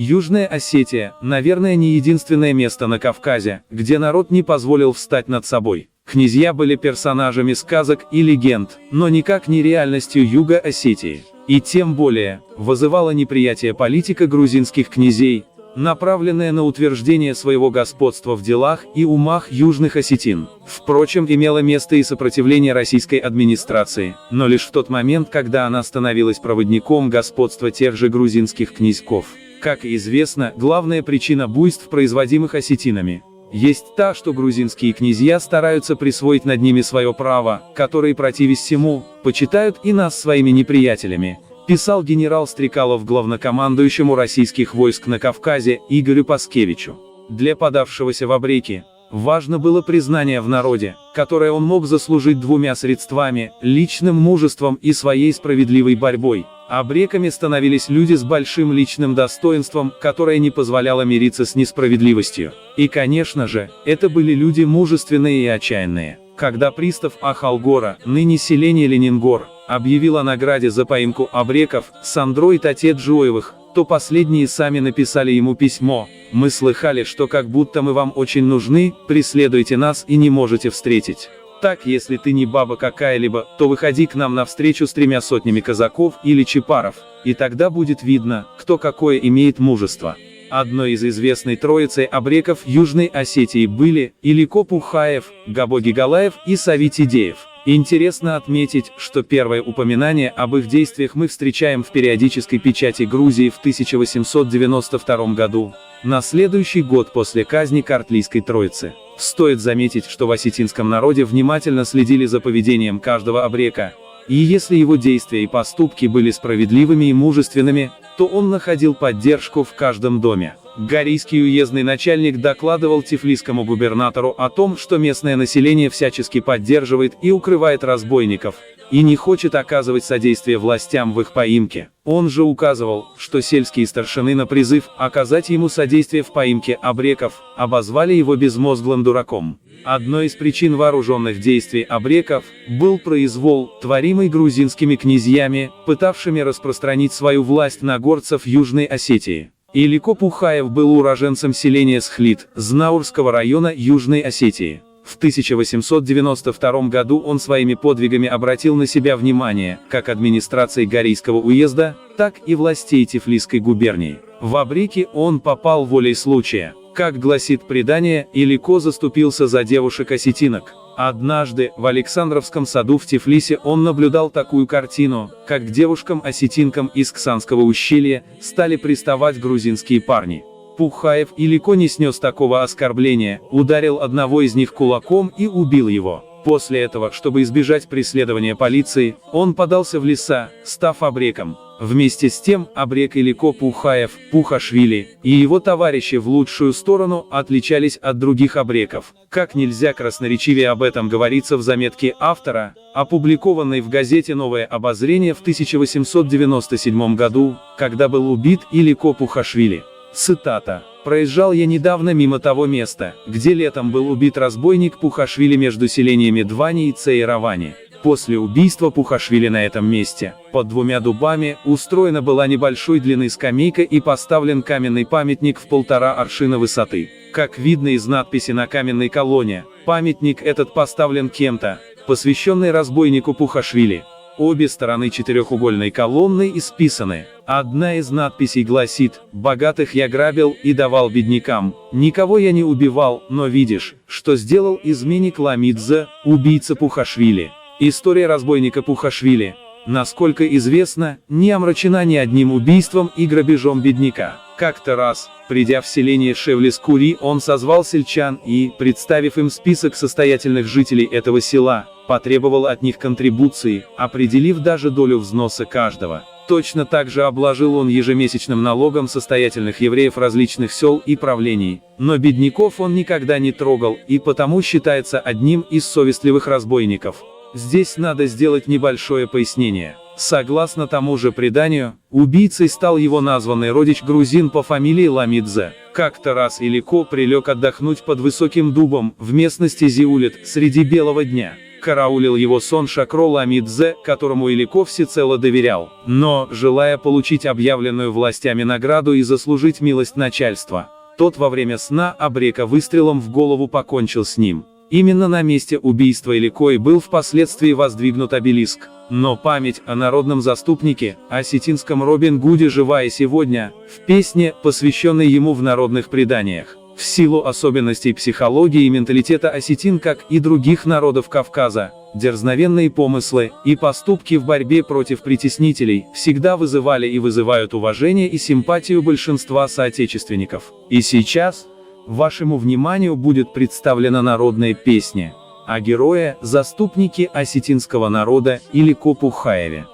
Южная Осетия, наверное, не единственное место на Кавказе, где народ не позволил встать над собой. Князья были персонажами сказок и легенд, но никак не реальностью Юга Осетии. И тем более, вызывала неприятие политика грузинских князей, направленная на утверждение своего господства в делах и умах южных осетин. Впрочем, имело место и сопротивление российской администрации, но лишь в тот момент, когда она становилась проводником господства тех же грузинских князьков. Как известно, главная причина буйств, производимых осетинами, есть та, что грузинские князья стараются присвоить над ними свое право, которые, противясь всему, почитают и нас своими неприятелями, писал генерал Стрекалов главнокомандующему российских войск на Кавказе Игорю Паскевичу. Для подавшегося в абреки важно было признание в народе, которое он мог заслужить двумя средствами: личным мужеством и своей справедливой борьбой. Абреками становились люди с большим личным достоинством, которое не позволяло мириться с несправедливостью. И, конечно же, это были люди мужественные и отчаянные. Когда пристав Ахалгора, ныне селение Ленингор, объявил о награде за поимку абреков Сандро и Тате Джоевых, то последние сами написали ему письмо: «Мы слыхали, что как будто мы вам очень нужны, преследуете нас и не можете встретить. Так, если ты не баба какая-либо, то выходи к нам навстречу с 300 казаков или чепаров, и тогда будет видно, кто какое имеет мужество». Одной из известной троицы абреков Южной Осетии были Илико Пухаев, Габо Гигалаев и Сави Тидеев. Интересно отметить, что первое упоминание об их действиях мы встречаем в периодической печати Грузии в 1892 году, на следующий год после казни Картлийской Троицы. Стоит заметить, что в осетинском народе внимательно следили за поведением каждого абрека, и если его действия и поступки были справедливыми и мужественными, то он находил поддержку в каждом доме. Горийский уездный начальник докладывал тифлисскому губернатору о том, что местное население всячески поддерживает и укрывает разбойников, и не хочет оказывать содействие властям в их поимке. Он же указывал, что сельские старшины на призыв оказать ему содействие в поимке абреков обозвали его безмозглым дураком. Одной из причин вооруженных действий абреков был произвол, творимый грузинскими князьями, пытавшими распространить свою власть на горцев Южной Осетии. Илико Пухаев был уроженцем селения Схлит, Знаурского района Южной Осетии. В 1892 году он своими подвигами обратил на себя внимание, как администрации Горийского уезда, так и властей Тифлисской губернии. В абреки он попал волей случая. Как гласит предание, Илико заступился за девушек-осетинок. Однажды, в Александровском саду в Тифлисе он наблюдал такую картину, как к девушкам-осетинкам из Ксанского ущелья стали приставать грузинские парни. Пухаев Илико не снес такого оскорбления, ударил одного из них кулаком и убил его. После этого, чтобы избежать преследования полиции, он подался в леса, став абреком. Вместе с тем, абрек Илико Пухаев, Пухашвили, и его товарищи в лучшую сторону отличались от других абреков. Как нельзя красноречивее об этом говорится в заметке автора, опубликованной в газете «Новое обозрение» в 1897 году, когда был убит Илико Пухашвили. Цитата: «Проезжал я недавно мимо того места, где летом был убит разбойник Пухашвили между селениями Двани и Цейравани. После убийства Пухашвили на этом месте, под 2 дубами, устроена была небольшой длины скамейка и поставлен каменный памятник в 1,5 аршина высоты. Как видно из надписи на каменной колонне, памятник этот поставлен кем-то, посвященный разбойнику Пухашвили. Обе стороны четырехугольной колонны исписаны. Одна из надписей гласит: «Богатых я грабил и давал беднякам, никого я не убивал, но видишь, что сделал изменник Ламидзе, убийца Пухашвили». История разбойника Пухашвили, насколько известно, не омрачена ни одним убийством и грабежом бедняка. Как-то раз, придя в селение Шевлис-Кури, он созвал сельчан и, представив им список состоятельных жителей этого села, потребовал от них контрибуции, определив даже долю взноса каждого. Точно так же обложил он ежемесячным налогом состоятельных евреев различных сел и правлений, но бедняков он никогда не трогал и потому считается одним из совестливых разбойников. Здесь надо сделать небольшое пояснение. Согласно тому же преданию, убийцей стал его названный родич грузин по фамилии Ламидзе. Как-то раз Илико прилег отдохнуть под высоким дубом в местности Зиулит среди белого дня. караулил его сон Шакрол Амидзе, которому Илико всецело доверял. Но, желая получить объявленную властями награду и заслужить милость начальства, тот во время сна Абрека выстрелом в голову покончил с ним. Именно на месте убийства Илико и был впоследствии воздвигнут обелиск. Но память о народном заступнике, осетинском Робин Гуде жива и сегодня, в песне, посвященной ему в народных преданиях. В силу особенностей психологии и менталитета осетин, как и других народов Кавказа, дерзновенные помыслы и поступки в борьбе против притеснителей всегда вызывали и вызывают уважение и симпатию большинства соотечественников. И сейчас вашему вниманию будет представлена народная песня о герое, заступнике осетинского народа Илико Пухаеве.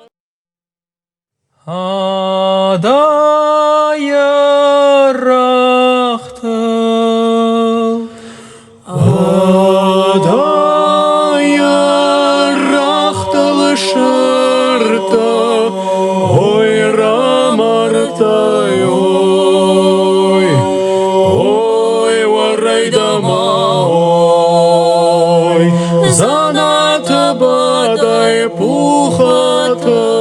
Пухата